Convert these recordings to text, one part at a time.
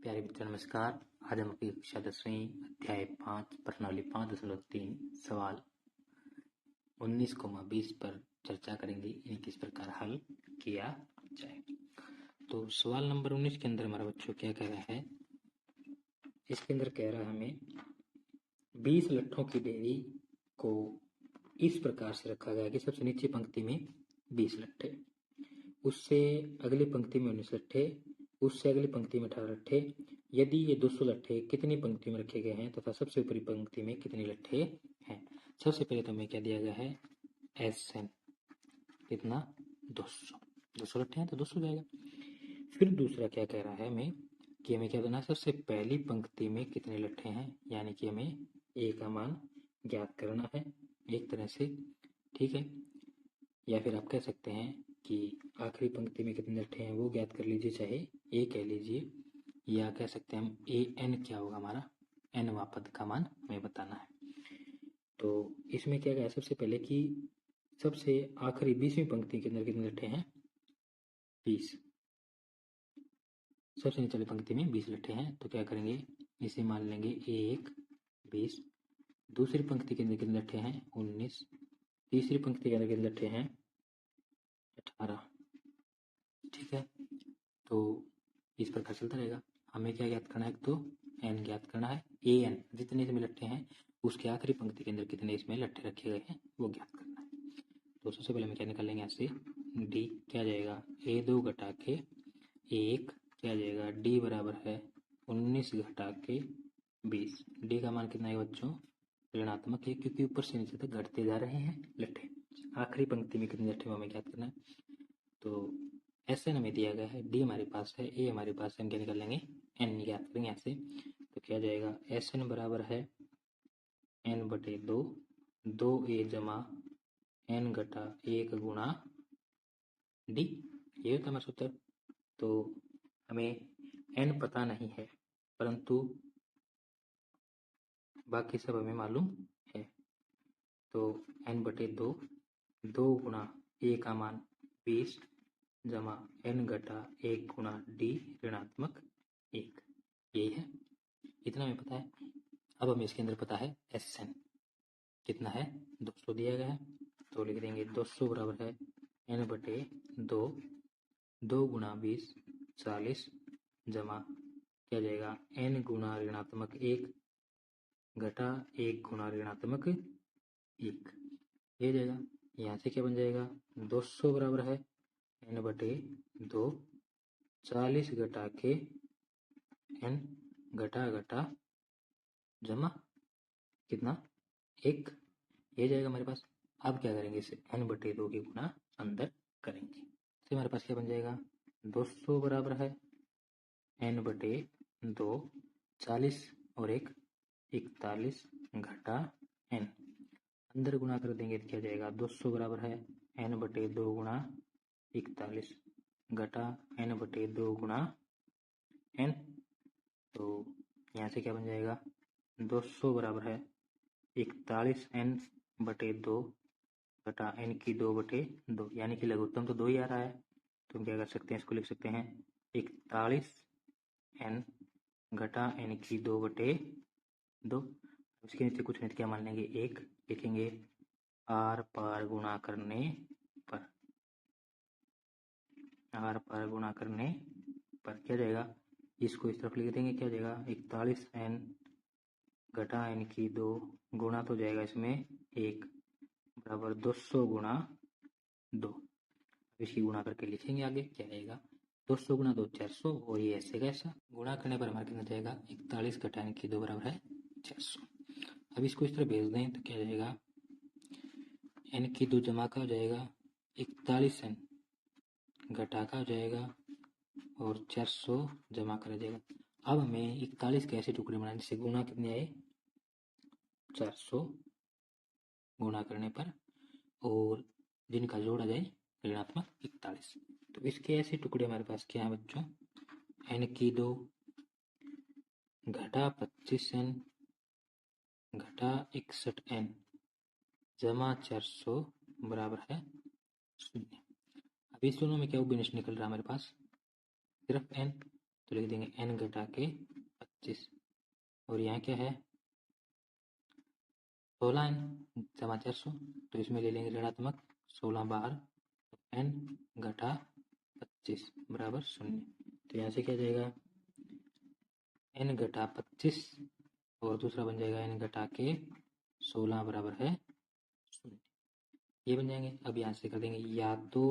प्यारे मित्र नमस्कार। आज हम अपनी कक्षा 10वीं अध्याय 5 प्रश्नावली 5.3 सवाल 19,20 पर चर्चा करेंगे। इन्हें किस प्रकार हल किया जाए। तो सवाल नंबर 19 के अंदर हमारा बच्चों क्या कह रहा है। इसके अंदर कह रहा है हमें 20 लट्ठों की ढेरी को इस प्रकार से रखा गया कि सबसे नीचे पंक्ति में 20 लट्ठे, उससे अगली पंक्ति में 19 लट्ठे, उससे अगली पंक्ति में 18 लट्ठे। यदि ये 200 लट्ठे कितनी पंक्ति में रखे गए हैं तथा सबसे ऊपरी पंक्ति में कितने लट्ठे हैं। सबसे पहले तो हमें क्या दिया गया है SN कितना 200 लट्ठे हैं तो 200 जाएगा। फिर दूसरा क्या कह रहा है हमें कि हमें क्या करना है, सबसे पहली पंक्ति में कितने लट्ठे हैं, यानी कि हमें A का मान ज्ञात करना है एक तरह से, ठीक है। या फिर आप कह सकते हैं कि आखिरी पंक्ति में कितने लट्ठे हैं वो ज्ञात कर लीजिए, चाहे A कह लीजिए, या कह सकते हैं हम AN क्या होगा हमारा nवां पद का मान हमें बताना है। तो इसमें क्या कहा सबसे पहले कि सबसे आखिरी 20वीं पंक्ति के अंदर कितने लट्ठे हैं 20, सबसे नीचे वाली पंक्ति में 20 लट्ठे हैं। तो क्या करेंगे, इसे मान लेंगे 1 20। दूसरी पंक्ति के अंदर कितने लट्ठे हैं 19। तीसरी पंक्ति के अंदर कितने लट्ठे हैं 18, ठीक है। तो इस प्रकार चलता रहेगा। हमें क्या ज्ञात करना है, तो n ज्ञात करना है। AN जितने इसमें लट्ठे हैं उसके आखिरी पंक्ति के अंदर कितने इसमें लट्ठे रखे गए हैं वो ज्ञात करना है। तो सबसे पहले हम क्या निकाल लेंगे यहाँ से, D क्या जाएगा A2 घटा के 1 क्या जाएगा D बराबर है 19 घटा के 20। D का मान कितना है बच्चों ऋणात्मक है, क्योंकि ऊपर से नीचे तक घटते जा रहे हैं लट्ठे। आखिरी पंक्ति में कितने लट्ठे हमें ज्ञात करना है। तो SN हमें दिया गया है, D हमारे पास है, A हमारे पास है, हम क्या निकाल लेंगे N ज्ञात करेंगे यहाँ से। तो क्या जाएगा SN बराबर है N/2 2A जमा N घटा 1 गुणा D, ये होता है हमारा सूत्र। तो हमें N पता नहीं है परंतु बाकी सब हमें मालूम है। तो N/2 2 गुणा A का मान 20 जमा N घटा 1 गुणा D ऋणात्मक 1, यही है, इतना हमें पता है। अब हमें इसके अंदर पता है SN कितना है 200 दिया गया है। तो लिख देंगे 200 बराबर है N/2 2 गुणा 20 40 जमा क्या जाएगा N गुणा ऋणात्मक 1 घटा 1 गुणा ऋणात्मक 1, ये जाएगा। यहाँ से क्या बन जाएगा 200 बराबर है N/2 40 घटा के N घटा घटा जमा कितना 1, ये जाएगा हमारे पास। अब क्या करेंगे इसे N/2 की गुणा अंदर करेंगे, तो हमारे पास क्या बन जाएगा 200 बराबर है N/2 40 और 1 41 घटा N, अंदर गुणा कर देंगे तो क्या जाएगा 200 बराबर है N/2 गुणा 41 घटा N/2 गुणा N। तो यहाँ से क्या बन जाएगा 200 बराबर है 41 N/2 घटा N की 2/2, यानी कि लघुत्तम तो 2 ही आ रहा है। तो हम क्या कर सकते हैं, इसको लिख सकते हैं 41 N घटा N की 2/2। इसके नीचे कुछ नहीं क्या मान लेंगे 1, लिखेंगे आर पार गुणा करने पर, आर पार गुणा करने पर क्या जाएगा, इसको इस तरफ लिख देंगे, क्या जाएगा 41 N घटा N की 2 गुणा तो जाएगा इसमें 1 बराबर 200 गुणा 2। इसकी गुणा करके लिखेंगे आगे क्या आएगा 200 गुणा 2 400, और ये ऐसे कैसा गुणा करने पर हमारा कितना जाएगा 41 घटा N की 2 बराबर है 400। अब इसको इस तरह भेज दें तो क्या जाएगा N की 2 जमा का हो जाएगा 41 N घटा का हो जाएगा और 400 जमा करा जाएगा। अब हमें 41 के ऐसे टुकड़े बनाने से गुणा कितने आए 400 गुणा करने पर, और जिनका जोड़ा जाए ऋणात्मक 41। तो इसके ऐसे टुकड़े हमारे पास क्या है बच्चों N की 2 घटा 25 N घटा 61 N जमा 400 बराबर है 0। अब इस दोनों में क्या उभयनिष्ठ निकल रहा है हमारे पास सिर्फ N, तो लिख देंगे n घटा के 25। और यहाँ क्या है 16n जमा 400, तो इसमें ले लेंगे ऋणात्मक 16 बाहर, n घटा 25 बराबर 0। तो यहाँ से क्या जाएगा n घटा 25 और दूसरा बन जाएगा n घटा के 16 बराबर है 0। ये बन जाएंगे। अब यहाँ से कर देंगे या तो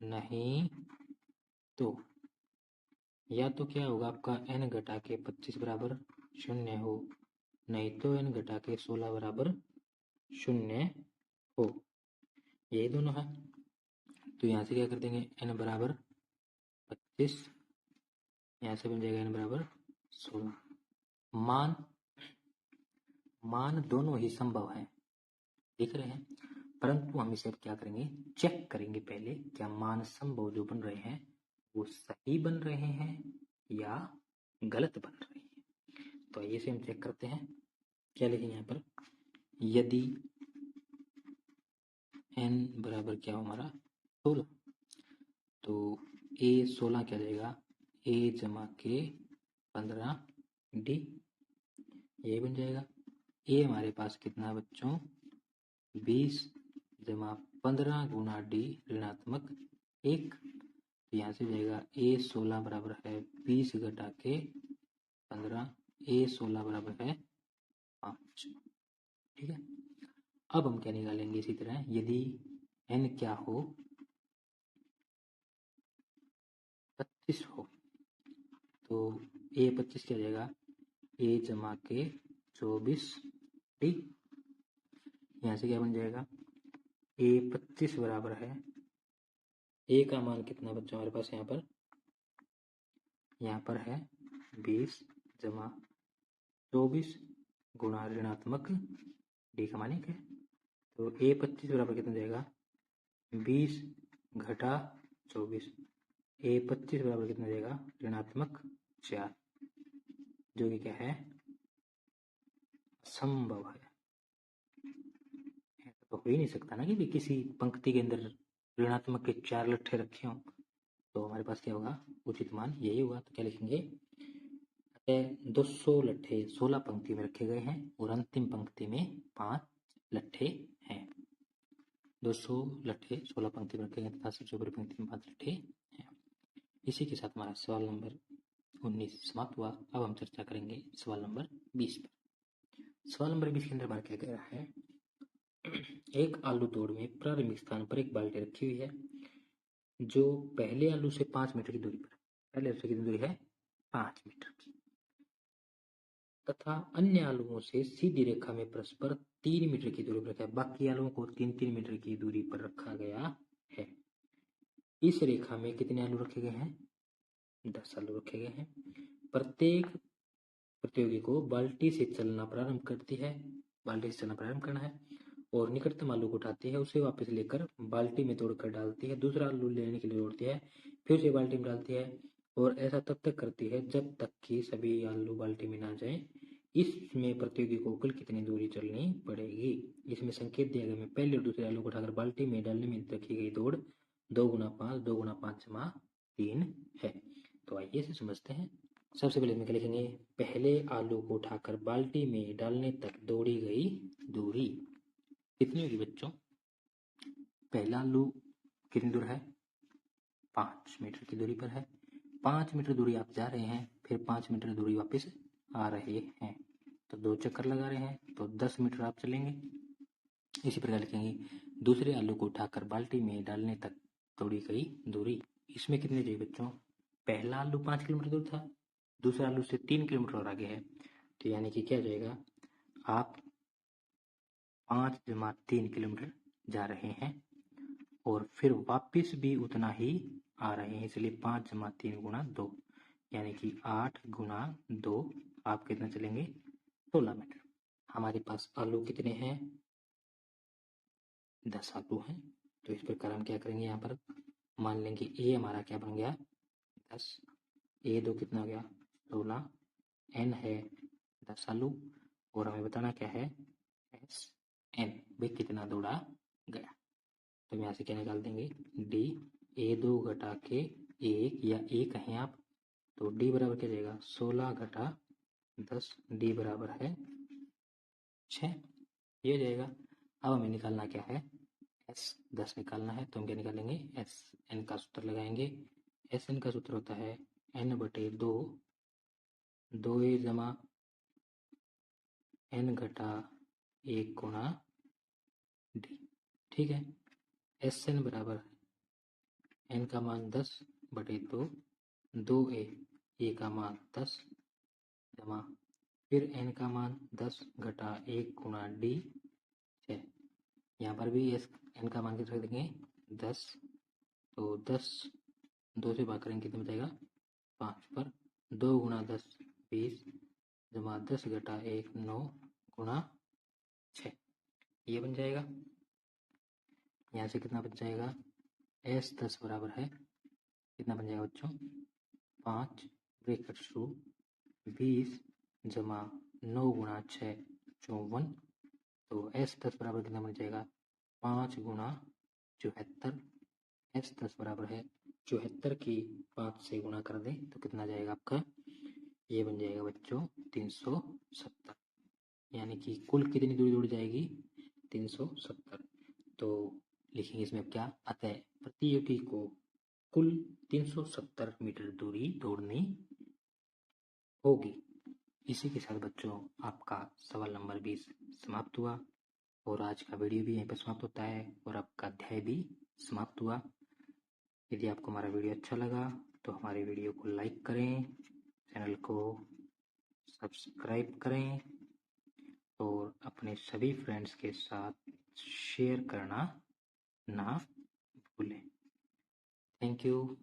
नहीं तो, या तो क्या होगा आपका n घटा के 25 बराबर 0 हो, नहीं तो n घटा के 16 बराबर 0 हो, यही दोनों है। तो यहाँ से क्या कर देंगे n बराबर 25, यहाँ से बन जाएगा n बराबर 16। मान दोनों ही संभव है, दिख रहे हैं, परंतु हम इसे क्या करेंगे चेक करेंगे पहले क्या मान संभव जो बन रहे हैं वो सही बन रहे हैं या गलत बन रहे हैं। तो आइए इसे हम चेक करते हैं। क्या लिखेंगे यहाँ पर, यदि n बराबर क्या हो हमारा 16, तो a 16 क्या जाएगा a जमा के 15d, ये बन जाएगा। a हमारे पास कितना बच्चों 20 जमा 15 गुना d ऋणात्मक 1, तो यहाँ से जाएगा a 16 बराबर है 20 घटा के 15, a 16 बराबर है 5। ठीक है, अब हम क्या निकालेंगे इसी तरह, यदि n क्या हो 25 हो, तो a 25 क्या जाएगा a जमा के 24d, यहाँ से क्या बन जाएगा a 25 बराबर है, a का मान कितना बच्चों हमारे पास यहाँ पर है 20 जमा 24 गुणा ऋणात्मक d का मान 1 है, तो a 25 बराबर कितना जाएगा 20 घटा 24, a 25 बराबर कितना जाएगा ऋणात्मक 4, जो कि क्या है असंभव है। तो हो ही नहीं सकता ना कि भी किसी पंक्ति के अंदर ऋणात्मक के 4 लट्ठे रखे हों, तो हमारे पास क्या होगा उचित मान यही होगा। तो क्या लिखेंगे 200 लट्ठे 16 पंक्ति में रखे गए हैं और अंतिम पंक्ति में 5 लट्ठे हैं। 200 लट्ठे 16 पंक्ति में रखे गए तथा सबसे ऊपरी पंक्ति में 5 लट्ठे हैं। इसी के साथ हमारा सवाल नंबर 19 समाप्त हुआ। अब हम चर्चा करेंगे सवाल नंबर 20 पर। सवाल नंबर 20 के अंदर हमारा क्या कह रहा है, एक आलू तोड़ में प्रारंभिक स्थान पर एक बाल्टी रखी हुई है जो पहले आलू से 5 मीटर की दूरी पर, पहले आलू से कितनी दूरी है 5 मीटर की, तथा अन्य आलुओं से सीधी रेखा में परस्पर 3 मीटर की दूरी पर रखा है। बाकी आलुओं को 3-3 मीटर की दूरी पर रखा गया है। इस रेखा में कितने आलू रखे गए हैं 10 आलू रखे गए हैं। प्रत्येक प्रतियोगी को बाल्टी से चलना प्रारंभ करती है, बाल्टी से चलना प्रारंभ करना है और निकटतम आलू को उठाती है, उसे वापस लेकर बाल्टी में तोड़कर डालती है, दूसरा आलू लेने के लिए दौड़ती है, फिर उसे बाल्टी में डालती है और ऐसा तब तक करती है जब तक कि सभी आलू बाल्टी में ना जाएं। इसमें प्रतियोगी को कुल कितनी दूरी चलनी पड़ेगी। इसमें संकेत दिया गया, पहले और दूसरे आलू को उठाकर बाल्टी में डालने में रखी गई दौड़ 2 गुना 5 2 गुना 5 जमा 3 है। तो आइए इसे समझते हैं। सबसे पहले इसमें क्या लिखेंगे, पहले आलू को उठाकर बाल्टी में डालने तक दौड़ी गई दूरी कितनी होगी बच्चों, पहला आलू कितनी दूर है 5 मीटर की दूरी पर है, 5 मीटर दूरी आप जा रहे हैं, फिर 5 मीटर दूरी वापस आ रहे हैं, तो 2 चक्कर लगा रहे हैं, तो 10 मीटर आप चलेंगे। इसी प्रकार लिखेंगे दूसरे आलू को उठाकर बाल्टी में डालने तक दौड़ी गई दूरी, इसमें कितनी चाहिए बच्चों, पहला आलू 5 किलोमीटर दूर था, दूसरा आलू से 3 किलोमीटर और आगे है, तो यानी कि क्या जाएगा आप 5 जमा 3 किलोमीटर जा रहे हैं और फिर वापस भी उतना ही आ रहे हैं, इसलिए 5 जमा 3 गुना 2 यानी कि 8 गुना 2 आप कितना चलेंगे 16 मीटर। हमारे पास आलू कितने हैं 10 आलू हैं, तो इस प्रकार हम क्या करेंगे यहाँ पर मान लेंगे ए हमारा क्या बन गया 10, A2 कितना हो गया 16, n है 10 आलू और हमें बताना क्या है SN वे कितना दौड़ा गया। तो हम यहाँ से क्या निकाल देंगे D A2 घटा के 1 या ए कहें आप, तो डी बराबर क्या जाएगा 16 घटा 10, डी बराबर है 6, ये हो जाएगा। अब हमें निकालना क्या है, एस 10 निकालना है, तो हम क्या निकालेंगे, एस एन का सूत्र लगाएंगे। एस एन का सूत्र होता है n/2, 2a जमा n घटा 1 गुणा डी। ठीक है, एस एन बराबर एन का मान 10/2, 2a, ए का मान 10 जमा फिर एन का मान 10 घटा 1 गुणा डी 6। यहाँ पर भी एस एन का मान कितना रख देंगे 10, तो 10 2 से भाग करेंगे कितना बचेगा 5 पर, 2 गुणा 10 20 जमा 10 घटा 1 9 गुणा 6, ये बन जाएगा। यहाँ से कितना बच जाएगा, एस 10 बराबर है कितना बन जाएगा बच्चों 5 ब्रैकेट शुरू 20 जमा 9 गुणा 6 54, तो एस 10 बराबर कितना बन जाएगा 5 गुणा 74। एस 10 बराबर है 74 की 5 से गुणा कर दें तो कितना जाएगा आपका, ये बन जाएगा बच्चों 370, यानी कि कुल कितनी दूरी दौड़ जाएगी 370। तो लिखेंगे इसमें क्या, अतः प्रतियोगी को कुल 370 मीटर दूरी दौड़नी होगी। इसी के साथ बच्चों आपका सवाल नंबर 20 समाप्त हुआ और आज का वीडियो भी यहीं पर समाप्त होता है और आपका अध्याय भी समाप्त हुआ। यदि आपको हमारा वीडियो अच्छा लगा तो हमारे वीडियो को लाइक करें, चैनल को सब्सक्राइब करें और अपने सभी फ्रेंड्स के साथ शेयर करना ना भूलें। Thank you.